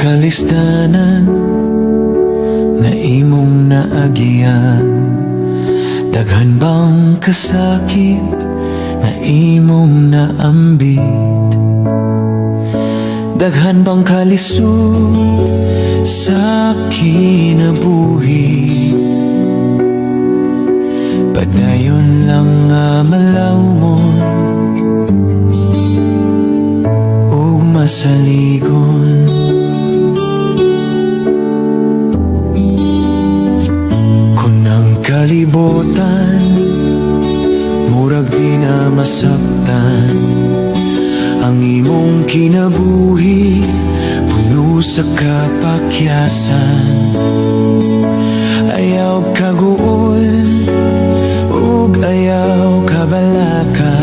kalisdanan na imong naagian, daghan bang kasakit na imong naambit, daghan bang kalisod sa kinabuhi. Padayon lang nga malawmon ug masaligon. Kung ang kalibutan murag di na masabtan, ang imong kinabuhi puno sa kapakyasan. Ayaw kaguol ug ayaw kabalaka,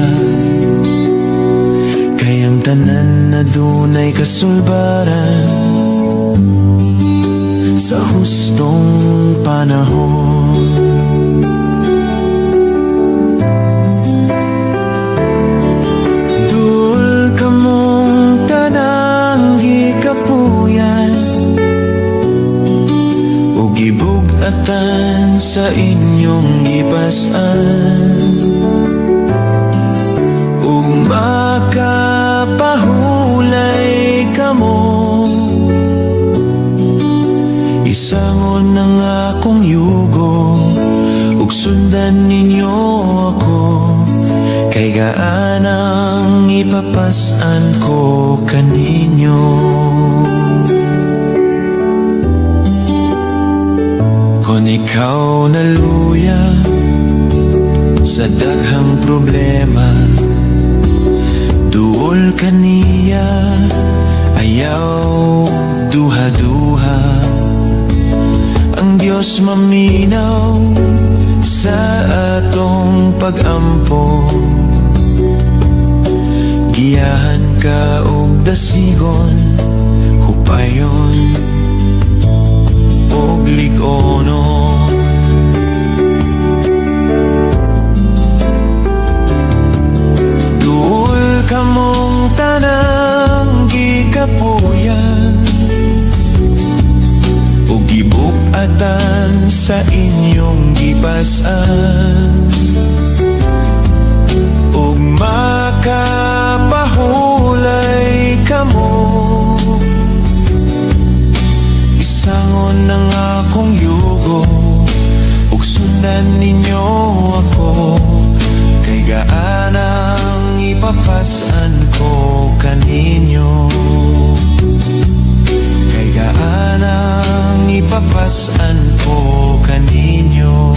kayang tanan na dunay kasulbaran sa hustong panahon. Dul ka mong tanang gikapuyan ug gibug-atan sa inyong gipas-an, ug makapahulay kamo. Isangon ang akong yugo ug sundan ninyo ako, kay gaanang ipapas-an ko kaninyo. Kung ikaw naluya sa daghang problema, duol kaniya, ayaw duha-duha. Ang Diyos maminaw sa atong pag-ampo, giyahan ka og dasigon, hupayon og lig-onon. Duol ka mong tanang gikapuyan ug gibug-atan sa inyong gipas-an, ug makapahulay kamo. Isangon ang akong yugo ug sundan ninyo ako, kay gaanang ipapas-an ko kaninyo, kay gaanang ipapas-an ko kaninyo,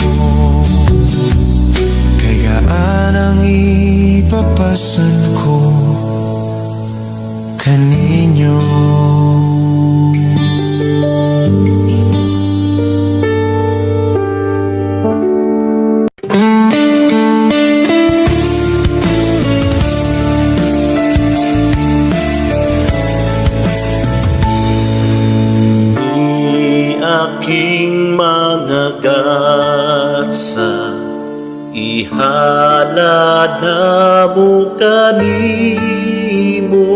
kay gaanang ipapas-an ko kaninyo. Aking mga gasa, ihalad na mo kanimo,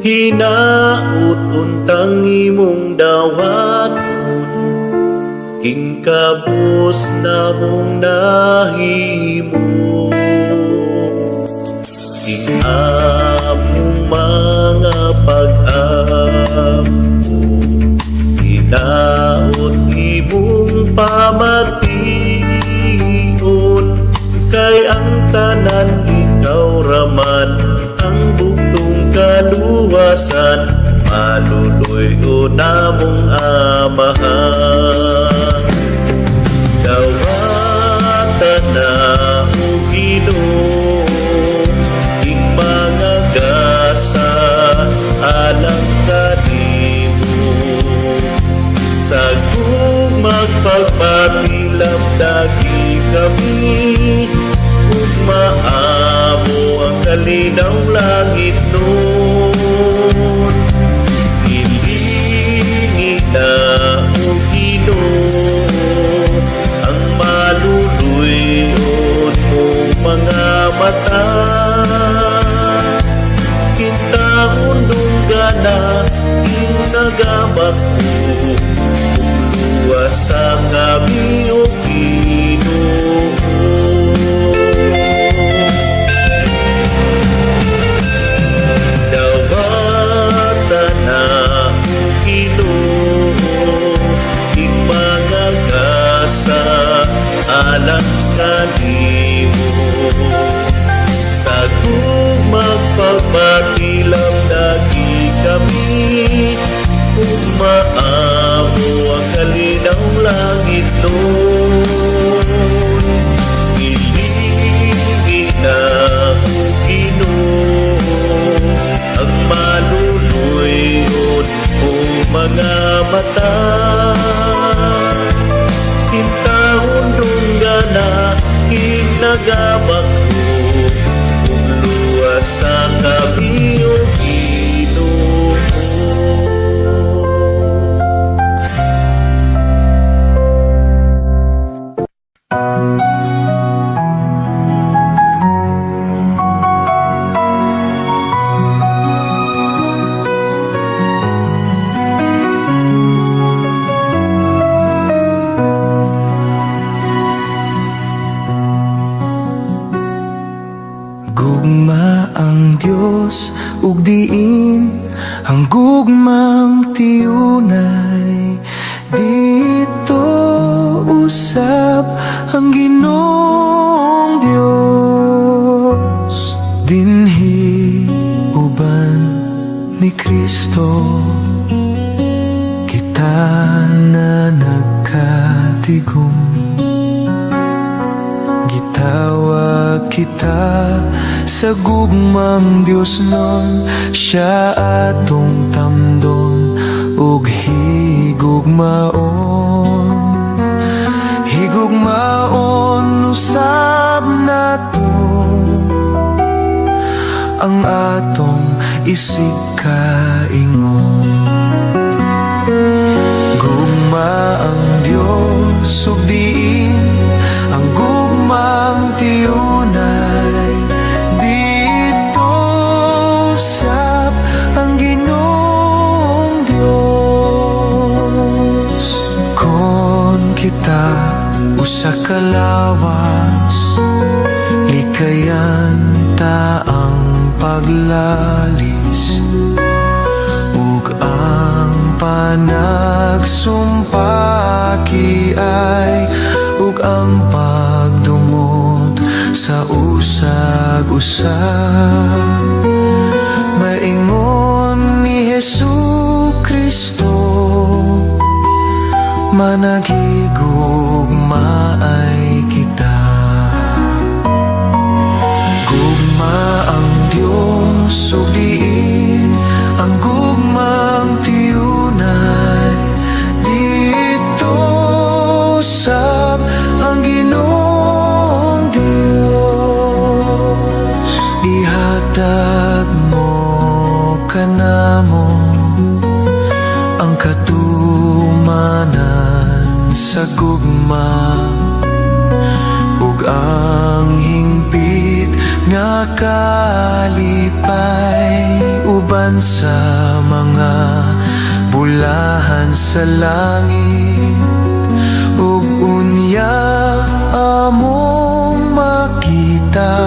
hinaut untang imong dawaton, kingkabos na mong nahimo. Among mga pag-ampo, hinaut imong pamation, kay ang tanan ikaw raman, ang bugtong kaluwasan, maluluy o namong amahan. Dawatan na o Ginoo, ing mga gasa alang kanimo, sagong magpagpatilam dagi kami, ug maamo ang kalinaw langit nun. Ilingi na ug nagabak ko luwas sa gabi o Ginoo. Dawata na Ginoo ing mga gasa alang kanimo sa magpapatilam lagi kami kung maamo ang kalinaw langit doon. Iligin na o Ginoo ang maluluyon o mga mata. Tintahon rungga na kinagabak ko sa gabi o Ginoo. Gugma ang Diyos ug diin ang gugmang tiyunay. Dito usab ang Ginoong Diyos, dinhi uban ni Kristo kita na nagkatigom. Gitawag kita sa gugmang Diyos nun, siya atong tamdon ug higugmaon. Higugmaon usab nato ang atong isig kaingon. Gugma ang Diyos ug diin ang gugmang tiyunay. Dito sab ang Ginoong Diyos. Kon kita usa ka lawas, likayan ta ang paglalis ug ang panagsumpaki ay ug ang pagdumot sa usag-usag. Maingon ni Jesucristo, managigugma ay kita. Gugma ang Diyos ug diin ang gugmang tiyunay. Dito sab ang Ginoong Diyos, ihatag mo kanamo ang katumanan sa gugma ug ang hingpit nga kalipay uban sa mga bulahan sa langit. Ug unya among makita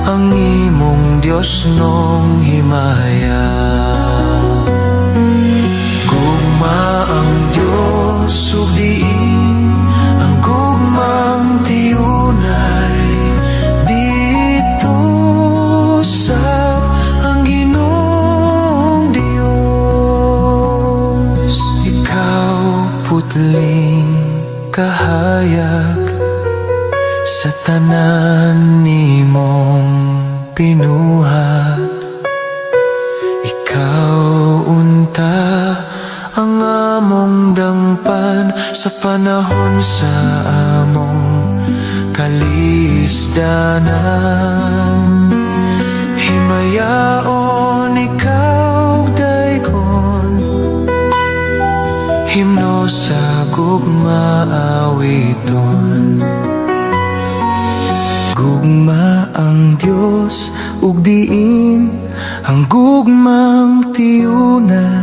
ang imong Diyos nung himaya. Gugma ang Diyos ug diin ang gugmang tiyunay. Dito sab ang Ginoong Diyos. Ikaw putling kahayag sa tanan nimong pinuhat. Ikaw unta ang among dangpan sa panahon sa among kalisdanan. Himayaon ikaw daykon, himno sa gugma awiton. Gugma ang Diyos ug diin ang gugmang tiyunay.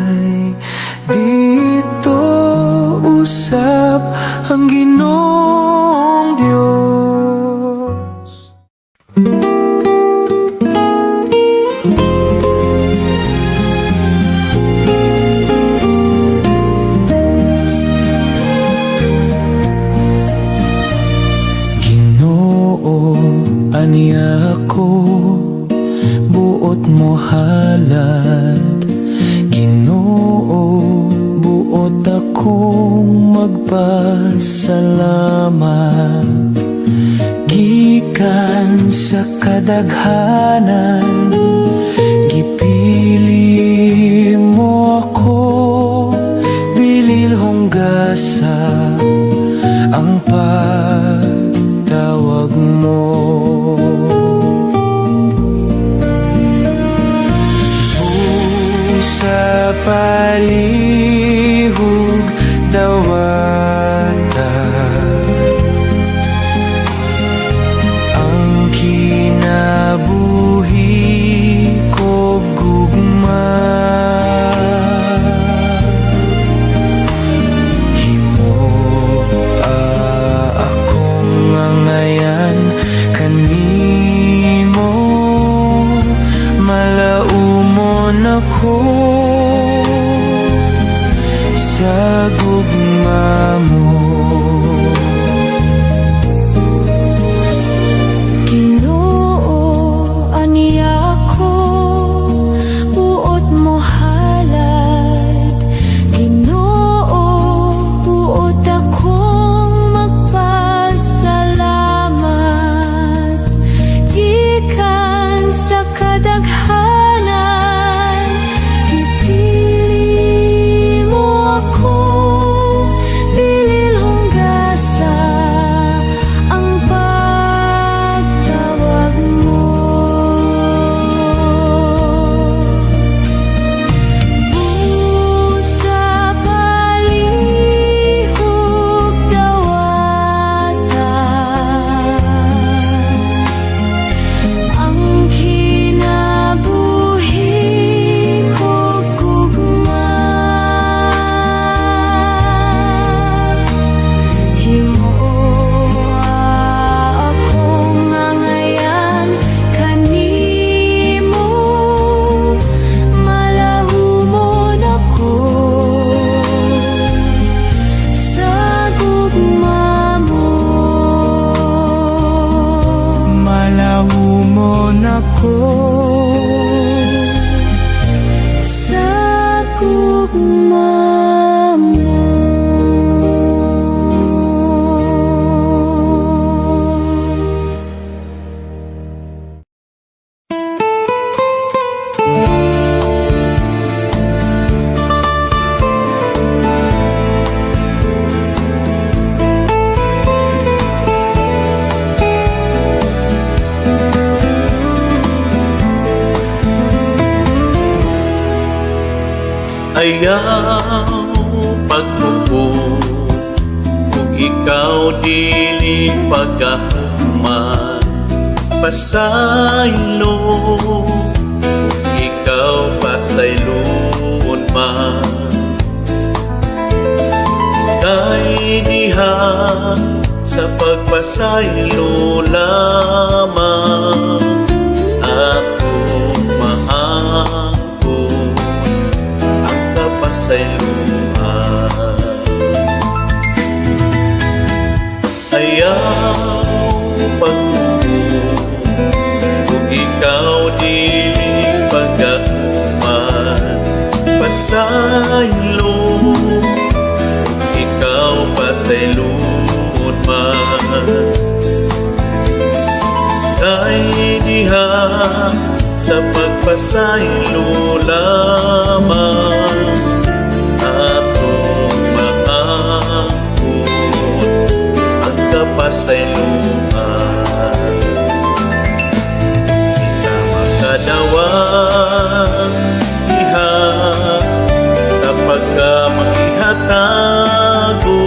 magpasalamat gikan sa kadaghanan. Gipili mo ako, bilil hunggasa ang pagtawag mo. Sa palihog dawata ang kinabuhi ko gugma. Akong ngayan kanimo, malaumon ako sa gugma mo. Ginoo, aniya ko, buot mo halad. Ginoo, buot akong magpasalamat gikan sa kadaghanan. Gipili mo ako, bilil hunggasa ang pagtawag mo. Busa palihog dawata ang kinabuhi ko gugma. Himoa akong ngayan kanimo, malahumon ako sa gugma mo. Malahumon ako Sa gugma mo. Ayaw pagbuko kung ikaw dili pagkahuman. Pasaylo kung ikaw pasayloon man. Kay diha sa pagpasaylo lamang ako maangkon ang kapasayloan. Ayaw pagbuko kung ikaw dili pagkahuman. Pasaylo kung ikaw pasayloon man. Kay diha sa pagpasaylo lamang atong maangkon ang kapasayloan. Kita makadawang diha sa pagkamangihatago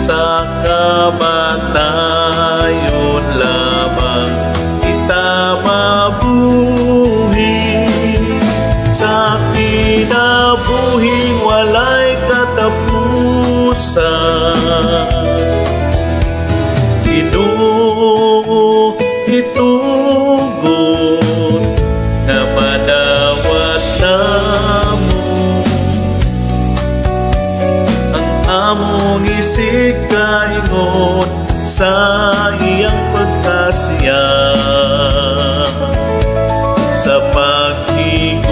sa kamatayon lamang kita mabuhi. Sa kinabuhing walay katapusan, Ginoo itugon na madawat namo ang among isig kaingon sa iyang pagkasiya. Sa paghigugma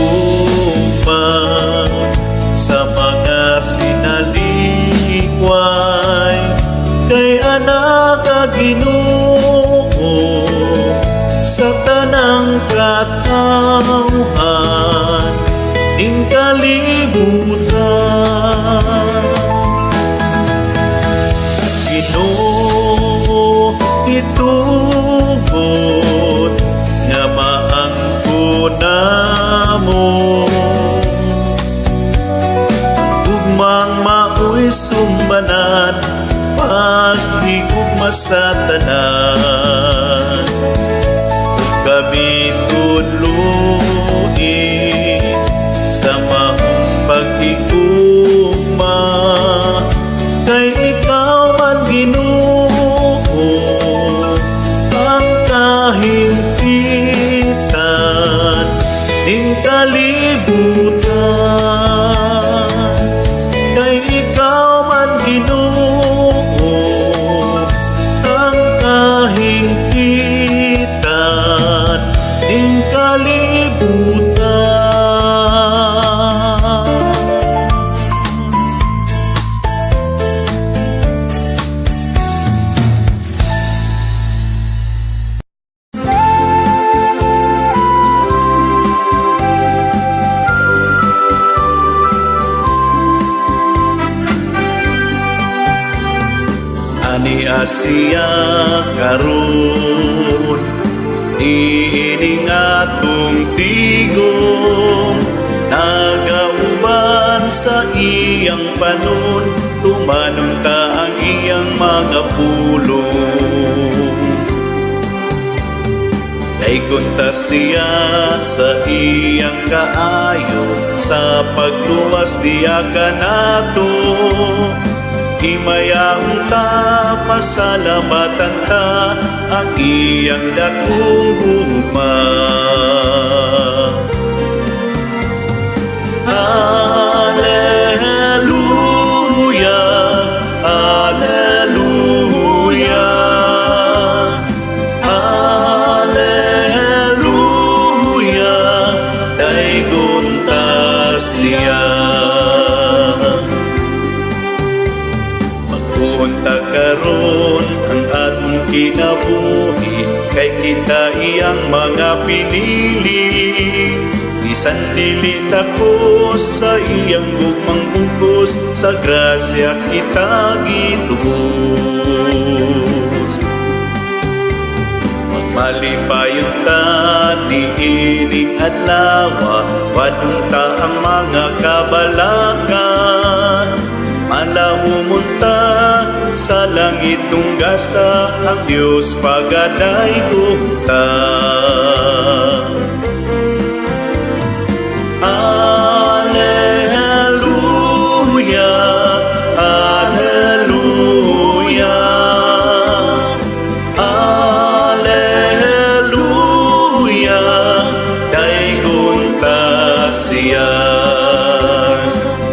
sa mga ning kalibutan. Ginoo itugot nga maangko namo, ugmang maoy sumbanan paghigugma sa tanan. Kami tudluin sa maong paghigugma, kay ikaw man Ginoo ang kahimpitan ning kalibutan. Kay ikaw man Ginoo ang kahimpitan ning kalibutan. Ani Asia karon ining atong tigong, nagauban sa iyang panon, tumanong ka ang iyang mga pulong. Naikunta siya sa iyang kaayo, sa pagluwas diya ka nato. Himayang ta, pasalamatan ta ang iyang dakong gugma. Alleluia, alleluia, alleluia, daygon ta siya. Punta karon ang atong kinabuhi, kay kita iyang mga pinili. Bisan dili takos sa iyang gugmang bugos, sa grasya kita gitubos. Magmalipayon ta di ining adlaw, wadung ta ang mga kabalakan. Malahumunta sa langit tunggasa, ang Diyos pagaday ta. Alleluia, alleluia, alleluia, daygon ta siya,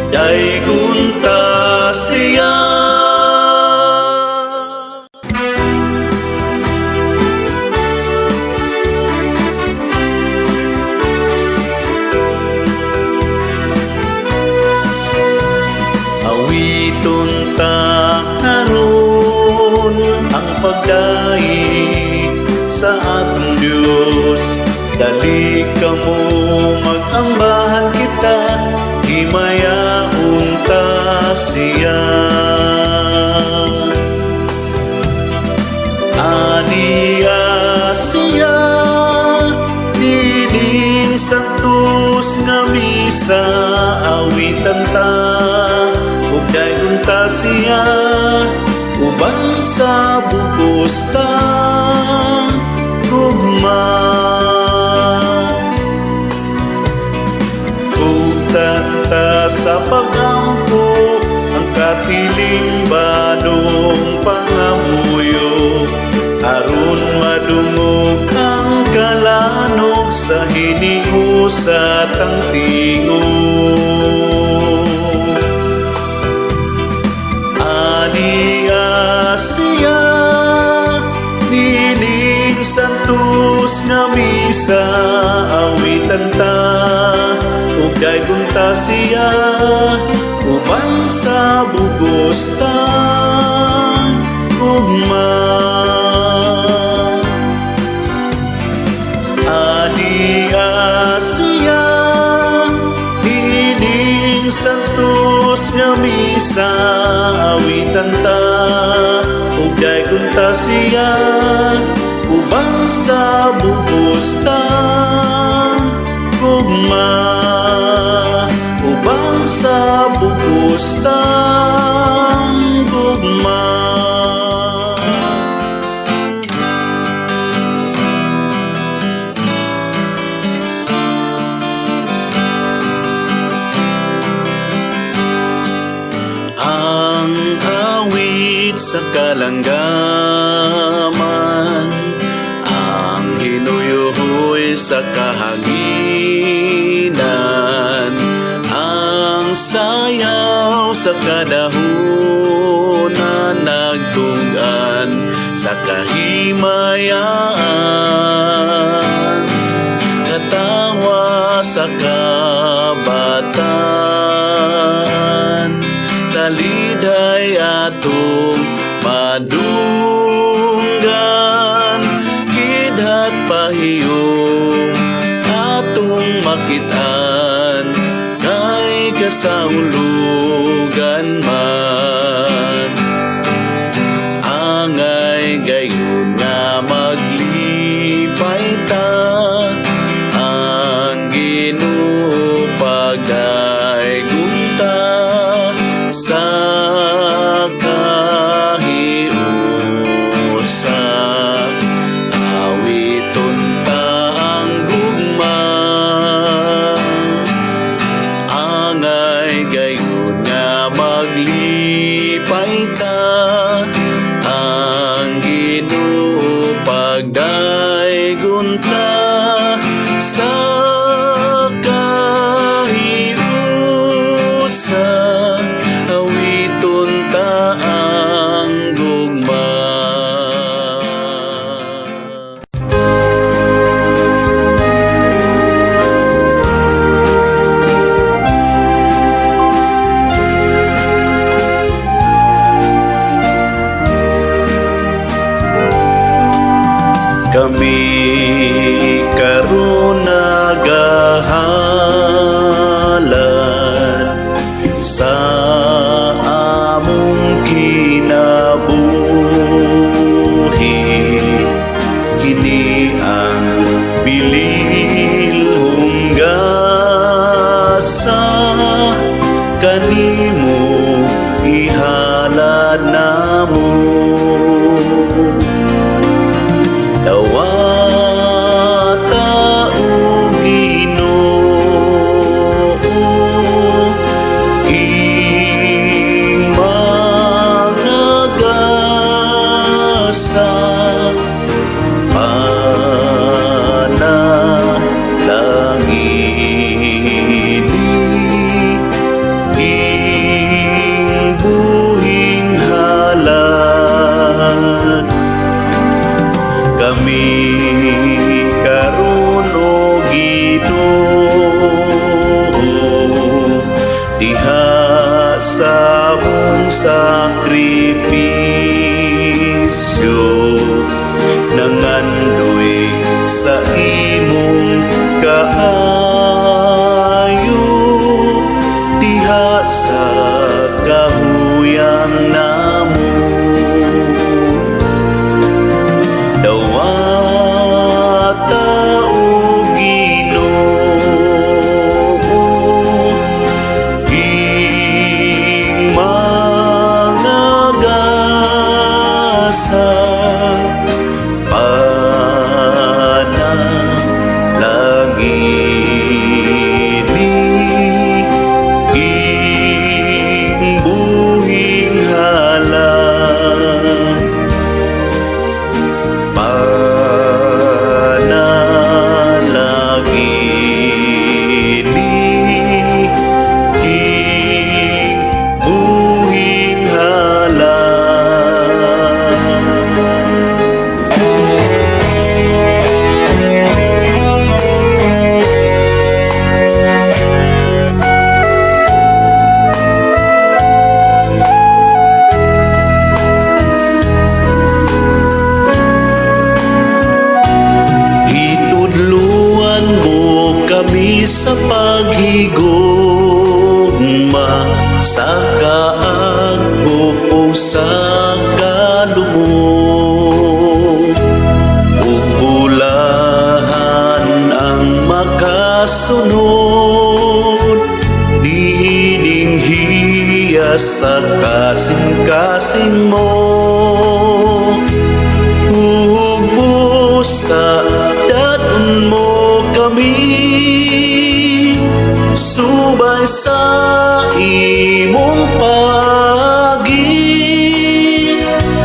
daygon ta siya. Awiton ta karon ang pagdaig sa atong Diyos. Dali ka mo mag-ambahan kita, himayaon ta siya. Aniya siya dining santos nga misa, awitan ta ug dayon ta siya, uban sa bugos ta gugma. Ta sa pagampo ang katiling banong pangamuyo, aron madungog ang kalanog sa hiniusat ang tingog. Aniya siya nining santos nga misa, awitan ta ug daygon ta siya, uban sa bugos ta gugma. Aniya siya santos nga misa awitan ta ug dayon ta siya ubang sa bugos ta gugma ubang sa bugos ta gugma. Sa kalanggaman ang hinuyuhoy sa kahanginan ang sayaw sa kadahunan nagtunggan sa kahimayaan katawa sa kabatan taliday atong madunggan kidhat pahiyong atong makitaan kay kasaulugan man angay gayon nga maglipay ta ang Ginoo pagdaygon ta sa awiton ta ang gugma angay gayon nga maglipay ta ang Ginoo pagdaygon ta sa kahiusa awiton ta ang gugma. Kami karon nagahalan sa among kinabuhi kini ang bilil hunggasa kanimo ihalad namo dawata o Ginoo king mga gasa panalangin king buhing halad kami karon o Ginoo diha sa mong sakripisyo nangandoy sa imong kaayo diha sa kahuyang namo dawata o Ginoo king mga gasa panalangin gugma sa kaagpo sa kalubong. Ugulahan ang makasunod, diining hiya sa kasing-kasing mo. Sa daton mo kami, subay sa imong pagi,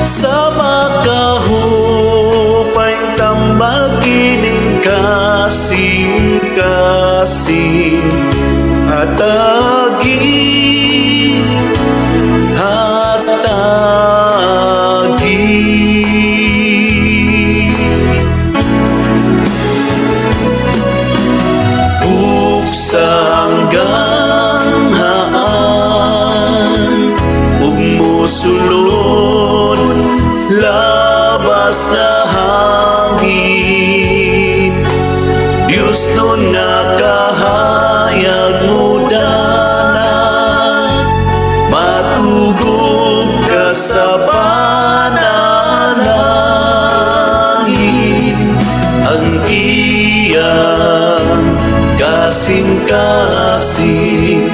sa makahupay tambal kining kasing-kasing hatagi. Sanggang haan ug musulod labas nga hangin, Dios nun nga kahayag mo dalan, matugog ka sa panalangin. Ang iyang kasing-kasing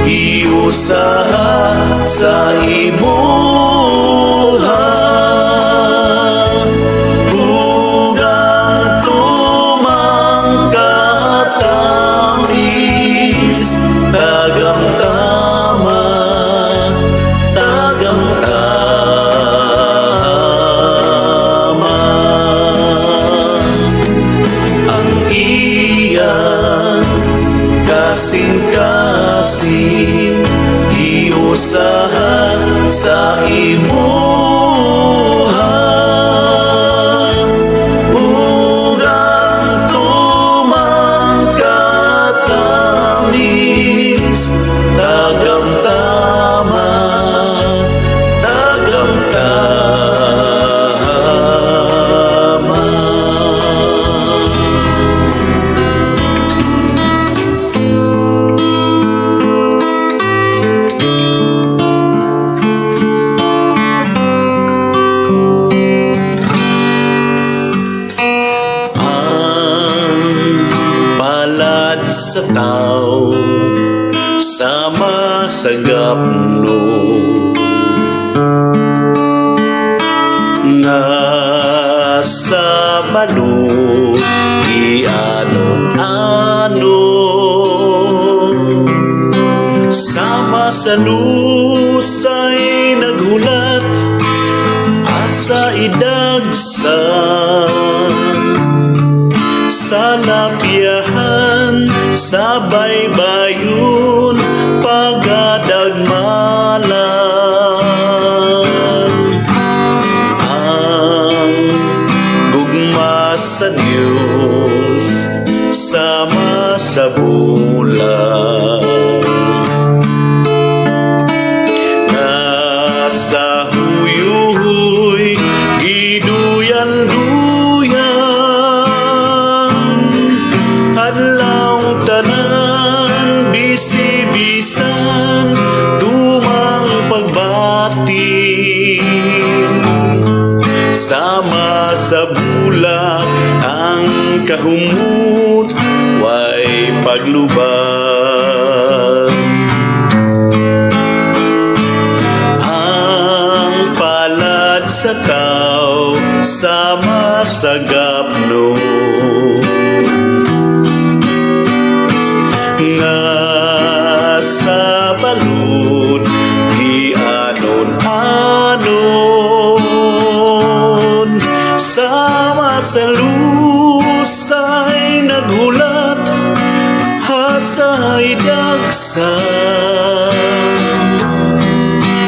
iusaha sa imuha, ugang tumangkatamis, tagang tama, tagang tama. Ang iyang kasing-kasing iusaha sa imuha, ugang tumangkatamis, tagang tama, tagang tama. Sa tao sama sa gapno nga sa balod ianon-ano, sama sa lusay naghulat asa idagsa, sa lapiahan sa baybayon pagadagmalan. Ang gugma sa Diyos sama sa bulan, nasa huyuy giduyan-duyan, adlaw tanan bisi-bisan dumang pagbati, sama sa bulan ang kahumot way paglubag. Ang palad sa tao sama sa gapno nga sa balod gianon-anon, sama sa lusay naghulat hasay dagsa,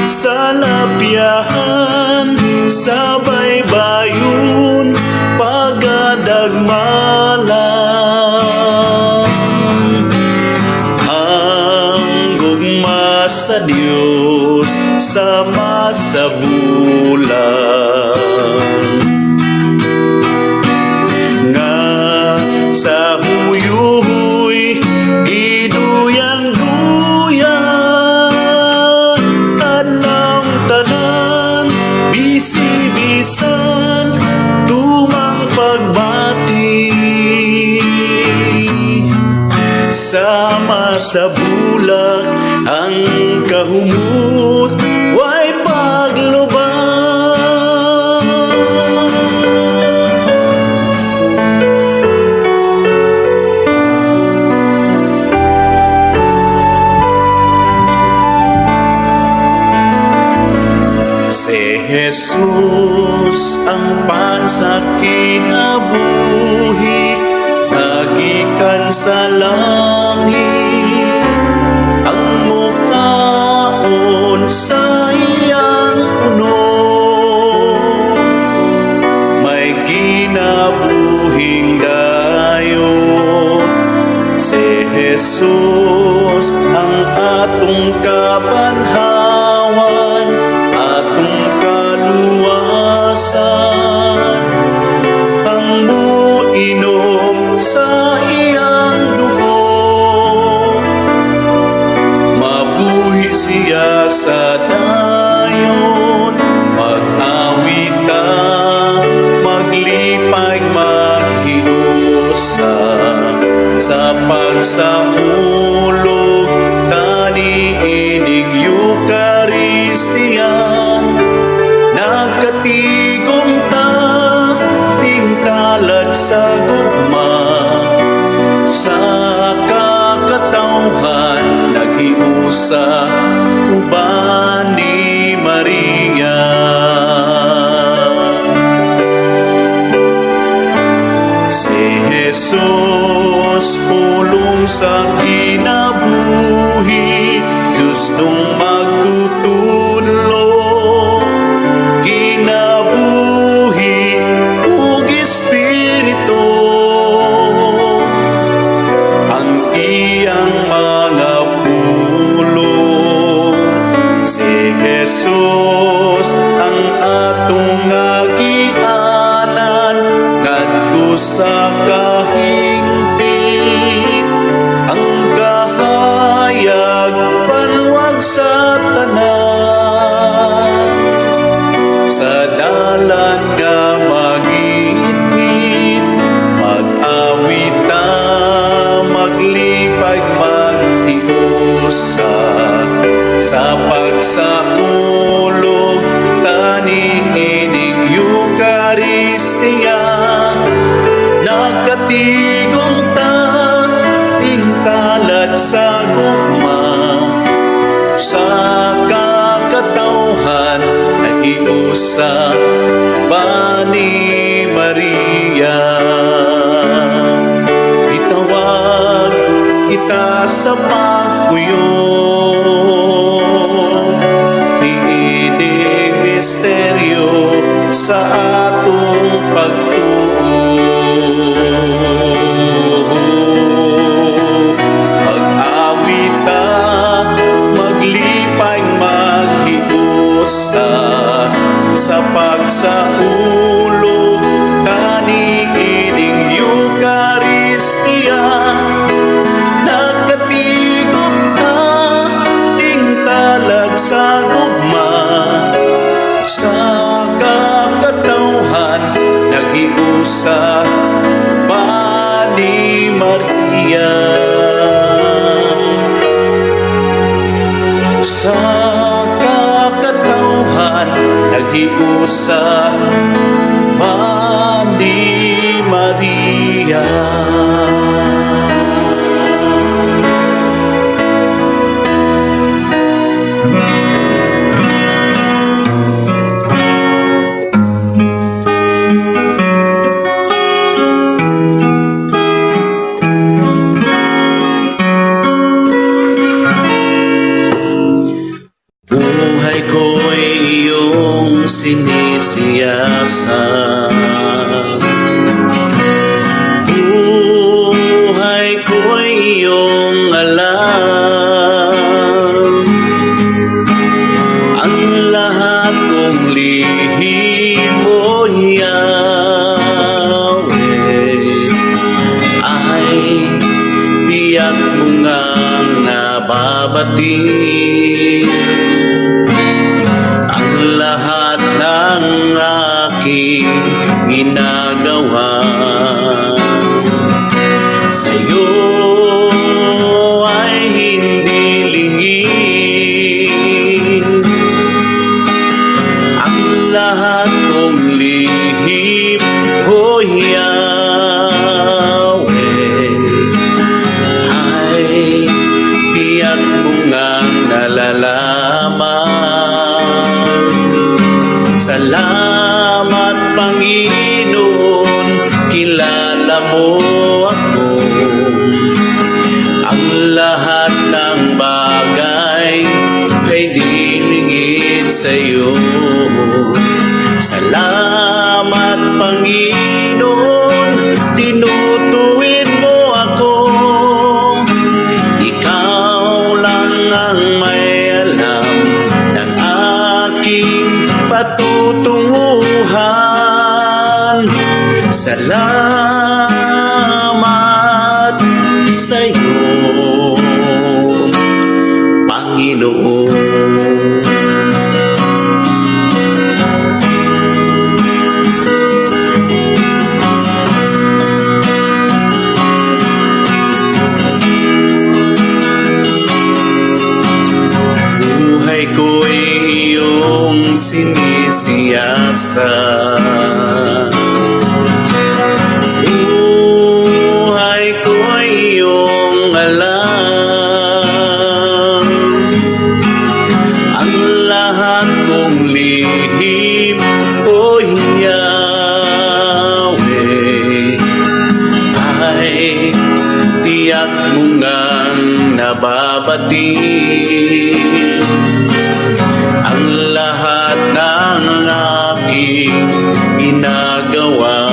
sa lapiahan sa baybayon pagadagmalan. Ang gugma sa Diyos sama sa bulan, nga sa huyuy giduyan-duyan, sa bulak ang kahumot way paglubang. Si Jesus ang pansakit na buhi nagikan sa langit, ang mukaon sa iyang puno, may kinabuhing dayon. Si Jesus ang atong kabanhawan, atong kaluwasan, ang muinom sa iyang dugo, mabuhi siya sa dayon. Mag-awita, maglipay, maghiusa sa pagsahulog tani ining Eucharistia. Nagkatigong ta tingtalad sa gugma, sa kakatawhan naghiusa uban ni Maria. Si Jesus pulong sa kinabuhi, gustong magtutudlo, kinabuhi ug espiritu, ang iyang mga pulong. Si Jesus ang atong agianan ngadto sa kahingpit, ang kahayag panwag sa tanan, sa dalan nga magitgit, mag-awita, maglipay, maghiusa sa pagsaulog tani ining Eucharistia. Nagkatigong ta tingtalad sa gugma, sa kakatawhan naghiusa pa ni Maria. Itawag kita sa pagpuyong, niining misteryo sa atong pagtuo. Mag-awita, maglipay, maghiusa sa pagsahulog tani ining Eucharistia. Nagkatigong ta tingtalad sa gugma, sa kakatawhan naghiusa pa ni Maria. Sa kakatawhan naghiusa pa ni Maria. Buhay ko'y iyong sinisiyasat, buhay ko'y iyong alam, ang lahat kong lihim mo, Yahweh, ay tiyak mo ngang nababati. Lahat ng aking ginagawa sa'yo ay Salamat Panginoon, kilala mo ako. Ang lahat ng bagay ay diningit sa'yo. Salamat Panginoon, tinutuwid mo ako. Ikaw lang ang may alam ng aking patutunguhan. Salamat sa'yo, Panginoon. Buhay ko'y iyong sinisiyasat. Buhay ko'y iyong alam. Ang lahat kong lihim, o Yahweh, ay tiyak mo ngang nababati. Ang lahat ng aking ginagawa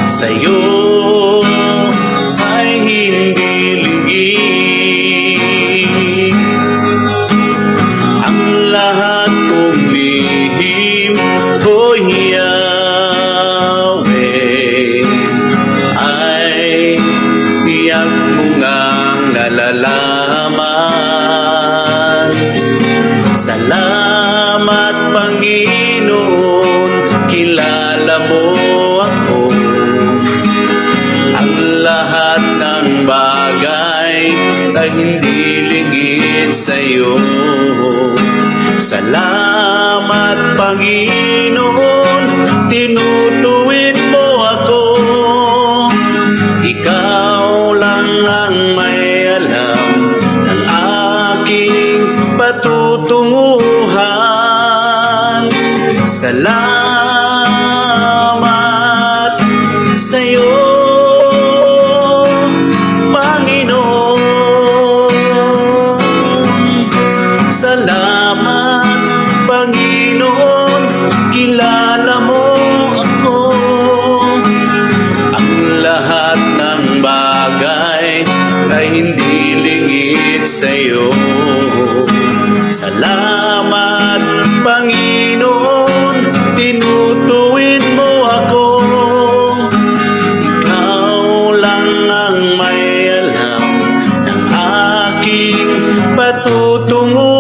sa'yo ay hindi lingid. Ang lahat kong lihim, o Yahweh, ay tiyak mo ngang nalalaman. Salamat Panginoon, kilala mo ako. Ang lahat ng bagay ay hindi lingid sa'yo. Salamat Panginoon, tinutuwid mo ako. Ikaw lang ang may alam ng aking patutunguhan. Salamat sa'yo, Panginoon. Salamat Panginoon, kilala mo ako. Ang lahat ng bagay ay hindi lingid sa'yo. Salamat Panginoon, tinutuwid mo ako. Ikaw lang ang may alam ng aking patutunguhan.